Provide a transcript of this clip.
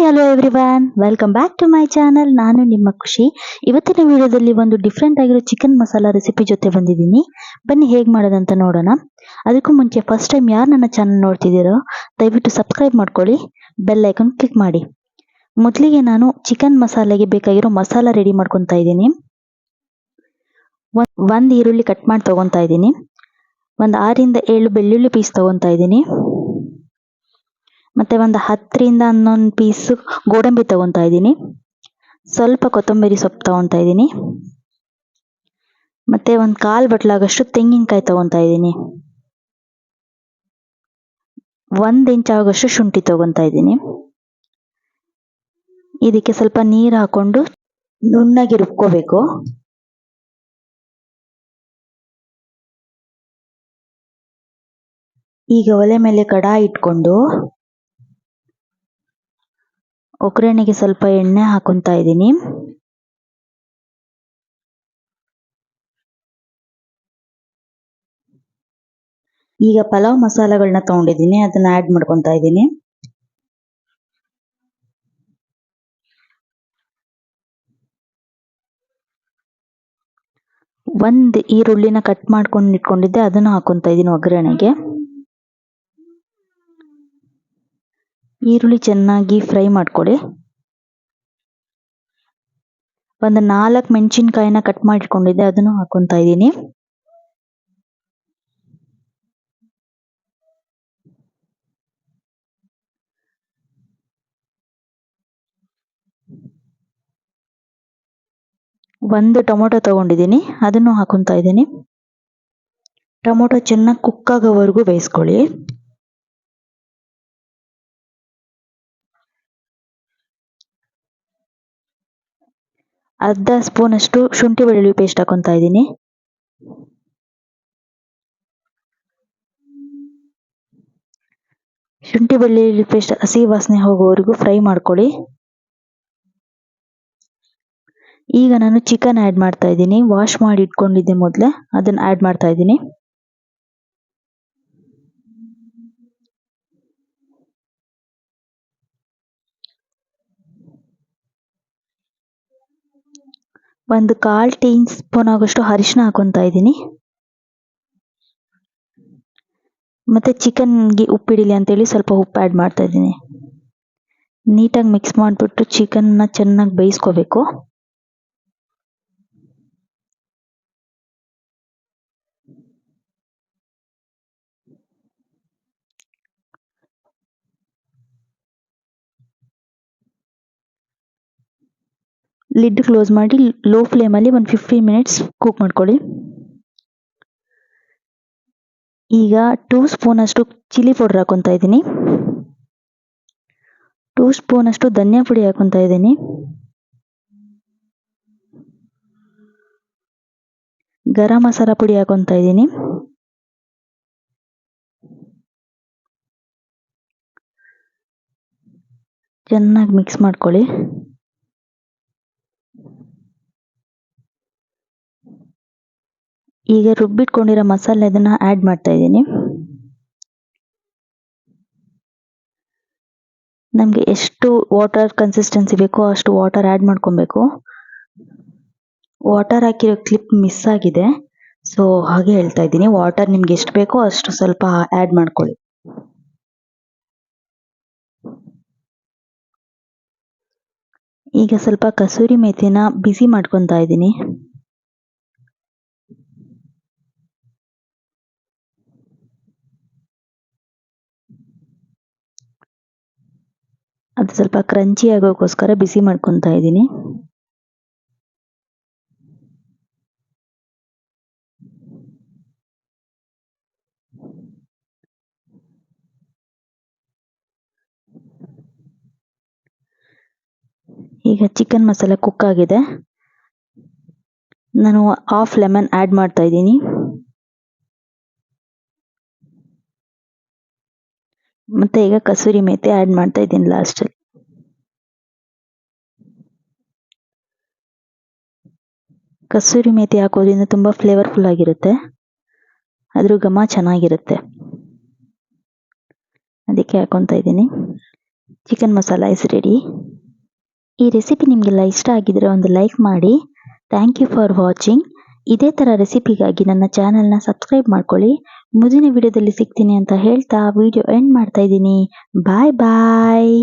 Hello everyone, welcome back to my channel. ನಾನು ನಿಮ್ಮ ಖುಷಿ. ಇವತ್ತಿನ ವಿಡಿಯೋದಲ್ಲಿ ಒಂದು ಡಿಫ್ರೆಂಟ್ ಆಗಿರೋ ಚಿಕನ್ ಮಸಾಲಾ ರೆಸಿಪಿ ಜೊತೆ ಬಂದಿದ್ದೀನಿ. ಬನ್ನಿ ಹೇಗೆ ಮಾಡೋದಂತ ನೋಡೋಣ. ಅದಕ್ಕೂ ಮುಂಚೆ ಫಸ್ಟ್ ಟೈಮ್ ಯಾರು ನನ್ನ ಚಾನಲ್ ನೋಡ್ತಿದ್ದೀರೋ ದಯವಿಟ್ಟು ಸಬ್ಸ್ಕ್ರೈಬ್ ಮಾಡ್ಕೊಳ್ಳಿ, ಬೆಲ್ ಐಕಾನ್ ಕ್ಲಿಕ್ ಮಾಡಿ. ಮೊದಲಿಗೆ ನಾನು ಚಿಕನ್ ಮಸಾಲೆಗೆ ಬೇಕಾಗಿರೋ ಮಸಾಲ ರೆಡಿ ಮಾಡ್ಕೊತಾ ಇದ್ದೀನಿ. ಒಂದು ಈರುಳ್ಳಿ ಕಟ್ ಮಾಡಿ ತಗೊತಾ ಇದ್ದೀನಿ. ಒಂದು 6 ರಿಂದ 7 ಬೆಳ್ಳುಳ್ಳಿ ಪೀಸ್ ತಗೊತಾ ಇದ್ದೀನಿ. ಮತ್ತೆ ಒಂದು 10 ರಿಂದ 11 ಪೀಸ್ ಗೋಡಂಬಿ ತಗೊತಾ ಇದ್ದೀನಿ. ಸ್ವಲ್ಪ ಕೊತ್ತಂಬರಿ ಸೊಪ್ಪು ತಗೊತಾ ಇದ್ದೀನಿ. ಮತ್ತೆ ಒಂದು 1/4 ಬಟ್ಲಾಗಷ್ಟು ತೆಂಗಿನಕಾಯಿ ತಗೊತಾ ಇದ್ದೀನಿ. 1 ಇಂಚ್ ಆಗೋಷ್ಟು ಶುಂಠಿ ತಗೊತಾ ಇದ್ದೀನಿ. ಇದಕ್ಕೆ ಸ್ವಲ್ಪ ನೀರು ಹಾಕೊಂಡು ನುಣ್ಣಗೆ ರುಬ್ಕೋಬೇಕು. ಈಗ ಒಲೆ ಮೇಲೆ ಕಡಾಯಿ ಇಟ್ಕೊಂಡು ಒಗ್ಗರಣೆಗೆ ಸ್ವಲ್ಪ ಎಣ್ಣೆ ಹಾಕೊಂತಾ ಇದ್ದೀನಿ. ಈಗ ಪಲಾವ್ ಮಸಾಲೆಗಳನ್ನ ತಗೊಂಡಿದ್ದೀನಿ, ಅದನ್ನ ಆಡ್ ಮಾಡ್ಕೊತಾ ಇದ್ದೀನಿ. ಒಂದು ಈರುಳ್ಳಿನ ಕಟ್ ಮಾಡ್ಕೊಂಡು ಇಟ್ಕೊಂಡಿದ್ದೆ, ಅದನ್ನು ಹಾಕೊಂತಾ ಇದ್ದೀನಿ ಒಗ್ಗರಣೆಗೆ. ಈರುಳ್ಳಿ ಚೆನ್ನಾಗಿ ಫ್ರೈ ಮಾಡ್ಕೊಳ್ಳಿ. ಒಂದು 4 ಮೆಣಸಿನಕಾಯಿನ ಕಟ್ ಮಾಡಿಟ್ಕೊಂಡಿದ್ದೆ, ಅದನ್ನು ಹಾಕೊಂತಾ ಇದ್ದೀನಿ. ಒಂದು ಟೊಮೊಟೊ ತಗೊಂಡಿದ್ದೀನಿ, ಅದನ್ನು ಹಾಕೊಂತಾ ಇದ್ದೀನಿ. ಟೊಮೊಟೊ ಚೆನ್ನಾಗಿ ಕುಕ್ ಆಗೋವರೆಗೂ ಬೇಯಿಸ್ಕೊಳ್ಳಿ. ಅರ್ಧ ಸ್ಪೂನ್ ಅಷ್ಟು ಶುಂಠಿ ಬೆಳ್ಳುಳ್ಳಿ ಪೇಸ್ಟ್ ಹಾಕೊಂತಾ ಇದ್ದೀನಿ. ಶುಂಠಿ ಬೆಳ್ಳುಳ್ಳಿ ಪೇಸ್ಟ್ ಹಸಿ ವಾಸನೆ ಹೋಗೋವರೆಗೂ ಫ್ರೈ ಮಾಡ್ಕೊಳ್ಳಿ. ಈಗ ನಾನು ಚಿಕನ್ ಆ್ಯಡ್ ಮಾಡ್ತಾ ಇದ್ದೀನಿ. ವಾಶ್ ಮಾಡಿ ಇಟ್ಕೊಂಡಿದ್ದೆ ಮೊದಲೇ, ಅದನ್ನು ಆ್ಯಡ್ ಮಾಡ್ತಾ ಇದ್ದೀನಿ. ಒಂದು 1/4 ಟೀ ಸ್ಪೂನ್ ಆಗೋಷ್ಟು ಅರಿಶಿನ ಹಾಕೊಂತಾ ಇದ್ದೀನಿ. ಮತ್ತೆ ಚಿಕನ್ಗೆ ಉಪ್ಪಿಡಿಲಿ ಅಂತೇಳಿ ಸ್ವಲ್ಪ ಉಪ್ಪು ಆ್ಯಡ್ ಮಾಡ್ತಾ ಇದ್ದೀನಿ. ನೀಟಾಗಿ ಮಿಕ್ಸ್ ಮಾಡಿಬಿಟ್ಟು ಚಿಕನ್ನ ಚೆನ್ನಾಗಿ ಬೇಯಿಸ್ಕೋಬೇಕು. ಲಿಡ್ ಕ್ಲೋಸ್ ಮಾಡಿ ಲೋ ಫ್ಲೇಮಲ್ಲಿ ಒಂದು 15 ಮಿನಿಟ್ಸ್ ಕುಕ್ ಮಾಡ್ಕೊಳ್ಳಿ. ಈಗ 2 ಸ್ಪೂನ್ ಅಷ್ಟು ಚಿಲ್ಲಿ ಪೌಡರ್ ಹಾಕೊತಾ ಇದ್ದೀನಿ. 2 ಸ್ಪೂನ್ ಅಷ್ಟು ಧನಿಯಾ ಪುಡಿ ಹಾಕೊತಾ ಇದ್ದೀನಿ. ಗರಂ ಮಸಾಲ ಪುಡಿ ಹಾಕೊತಾ ಇದ್ದೀನಿ. ಚೆನ್ನಾಗಿ ಮಿಕ್ಸ್ ಮಾಡ್ಕೊಳ್ಳಿ. ಈಗ ರುಬ್ಬಿಟ್ಕೊಂಡಿರೋ ಮಸಾಲೆ ಅದನ್ನ ಆ್ಯಡ್ ಮಾಡ್ತಾ ಇದ್ದೀನಿ. ನಮಗೆ ಎಷ್ಟು ವಾಟರ್ ಕನ್ಸಿಸ್ಟೆನ್ಸಿ ಬೇಕೋ ಅಷ್ಟು ವಾಟರ್ ಆ್ಯಡ್ ಮಾಡ್ಕೊಬೇಕು. ವಾಟರ್ ಹಾಕಿರೋ ಕ್ಲಿಪ್ ಮಿಸ್ ಆಗಿದೆ, ಸೊ ಹಾಗೆ ಹೇಳ್ತಾ ಇದ್ದೀನಿ. ವಾಟರ್ ನಿಮ್ಗೆ ಎಷ್ಟು ಬೇಕೋ ಅಷ್ಟು ಸ್ವಲ್ಪ ಆ್ಯಡ್ ಮಾಡ್ಕೊಳ್ಳಿ. ಈಗ ಸ್ವಲ್ಪ ಕಸೂರಿ ಮೇಥಿನ ಬಿಸಿ ಮಾಡ್ಕೊತಾ ಇದ್ದೀನಿ. ಅದು ಸ್ವಲ್ಪ ಕ್ರಂಚಿ ಆಗೋಕ್ಕೋಸ್ಕರ ಬಿಸಿ ಮಾಡ್ಕೊತಾ ಇದ್ದೀನಿ. ಈಗ ಚಿಕನ್ ಮಸಾಲೆ ಕುಕ್ ಆಗಿದೆ. ನಾನು 1/2 ಲೆಮನ್ ಆ್ಯಡ್ ಮಾಡ್ತಾ ಇದ್ದೀನಿ. ಮತ್ತೆ ಈಗ ಕಸೂರಿ ಮೇಥಿ ಆ್ಯಡ್ ಮಾಡ್ತಾ ಇದ್ದೀನಿ ಲಾಸ್ಟಲ್ಲಿ. ಕಸೂರಿ ಮೇಥಿ ಹಾಕೋದ್ರಿಂದ ತುಂಬ ಫ್ಲೇವರ್ಫುಲ್ ಆಗಿರುತ್ತೆ, ಅದ್ರ ಘಮ ಚೆನ್ನಾಗಿರುತ್ತೆ, ಅದಕ್ಕೆ ಹಾಕೊತಾ ಇದ್ದೀನಿ. Chicken masala is ready. ಈ ರೆಸಿಪಿ ನಿಮಗೆಲ್ಲ ಇಷ್ಟ ಆಗಿದ್ರೆ ಒಂದು ಲೈಕ್ ಮಾಡಿ. Thank you for watching. ಇದೇ ಥರ ರೆಸಿಪಿಗಾಗಿ ನನ್ನ ಚಾನಲ್ನ ಸಬ್ಸ್ಕ್ರೈಬ್ ಮಾಡ್ಕೊಳ್ಳಿ. ಮುಂದಿನ ವಿಡಿಯೋದಲ್ಲಿ ಸಿಗ್ತೀನಿ ಅಂತ ಹೇಳ್ತಾ ವಿಡಿಯೋ ಎಂಡ್ ಮಾಡ್ತಾ ಇದ್ದೀನಿ. ಬಾಯ್ ಬಾಯ್.